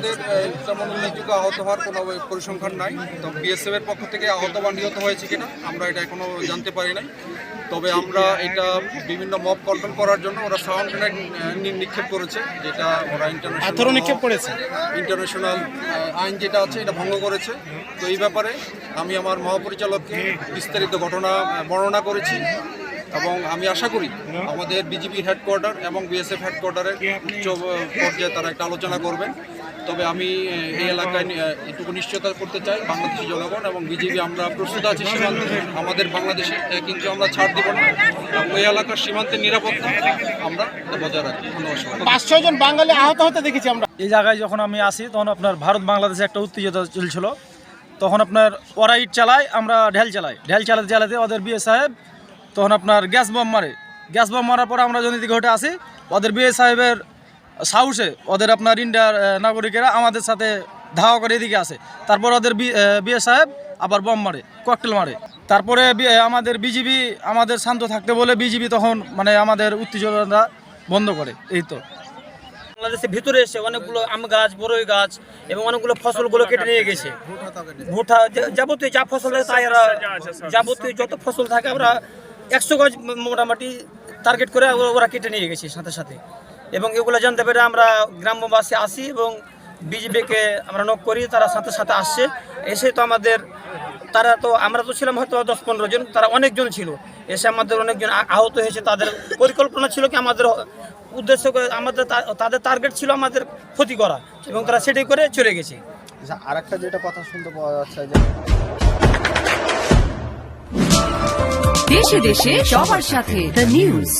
আমাদের তেমন উল্লেখযোগ্য আহত হওয়ার কোনো পরিসংখ্যান নাই। তো বিএসএফ এর পক্ষ থেকে আহত বা নিহত হয়েছে কিনা আমরা এটা এখনো জানতে পারি নাই। তবে আমরা এটা বিভিন্ন মব কন্ট্রোল করার জন্য ওরা সাউন্ড গ্রেনেড নিক্ষেপ করেছে, যেটা ওরা ইন্টারন্যাশনাল আইন যেটা আছে এটা ভঙ্গ করেছে। তো এই ব্যাপারে আমি আমার মহাপরিচালককে বিস্তারিত ঘটনা বর্ণনা করেছি এবং আমি আশা করি আমাদের বিজিবি হেডকোয়ার্টার এবং বিএসএফ হেডকোয়ার্টারের উচ্চ পর্যায়ে তারা একটা আলোচনা করবেন। তবে আমি এই এলাকায় এটুকু নিশ্চয়তা করতে চাই, বাংলাদেশি জনগণ এবং বিজিবি আমরা প্রস্তুত আছি সীমান্তে আমাদের বাংলাদেশে, কিন্তু আমরা ছাড় দিব না। ওই এলাকার সীমান্তের নিরাপত্তা আমরা বজায় রাখি। 5-6 জন বাঙালি আহত হতে দেখেছি আমরা। এই জায়গায় যখন আমি আসি তখন আপনার ভারত বাংলাদেশে একটা উত্তেজনা চলছিল। তখন আপনার ওরা ইট চালায়, আমরা ঢেল চালাতে ওদের বিএ সাহেব তখন আপনার গ্যাস বম মারার পরে আমরা যদি দিকে উঠে আসি, ওদের বিএ সাহেবের সাহসে ওদের আপনার ইন্ডিয়ার নাগরিকেরা আমাদের সাথে ধাওয়া করে এদিকে আসে। তারপর ওদের বিএ সাহেব আবার বম মারে, ককটেল মারে। তারপরে আমাদের বিজিবি আমাদের শান্ত থাকতে বলে বিজিবি তখন মানে আমাদের উত্তেজনা বন্ধ করে। এই তো বাংলাদেশের ভিতরে এসে অনেকগুলো আম গাছ, বড়ই গাছ এবং অনেকগুলো ফসলগুলো কেটে নিয়ে গেছে। ভুট্টা যাবতীয় যা ফসল থাকে তাই এরা যাবতীয় যত ফসল থাকে আমরা 100 গজ মোটামুটি টার্গেট করে ওরা কেটে নিয়ে গেছে সাথে সাথে। এবং এগুলো জানতে পেরে আমরা গ্রামবাসী আসি এবং বিজিবিকে আমরা নক করি, তারা সাথে সাথে আসছে। এসে তো আমরা তো ছিলাম হয়তো 10-15 জন, তারা অনেকজন ছিল। এসে আমাদের অনেকজন আহত হয়েছে। তাদের পরিকল্পনা ছিল কি আমাদের উদ্দেশ্য করে তাদের টার্গেট ছিল আমাদের ক্ষতি করা এবং তারা সেটাই করে চলে গেছে। আর একটা যেটা কথা শুনতে পাওয়া যাচ্ছে যে দেশে দেশে সবার সাথে দ্য নিউজ।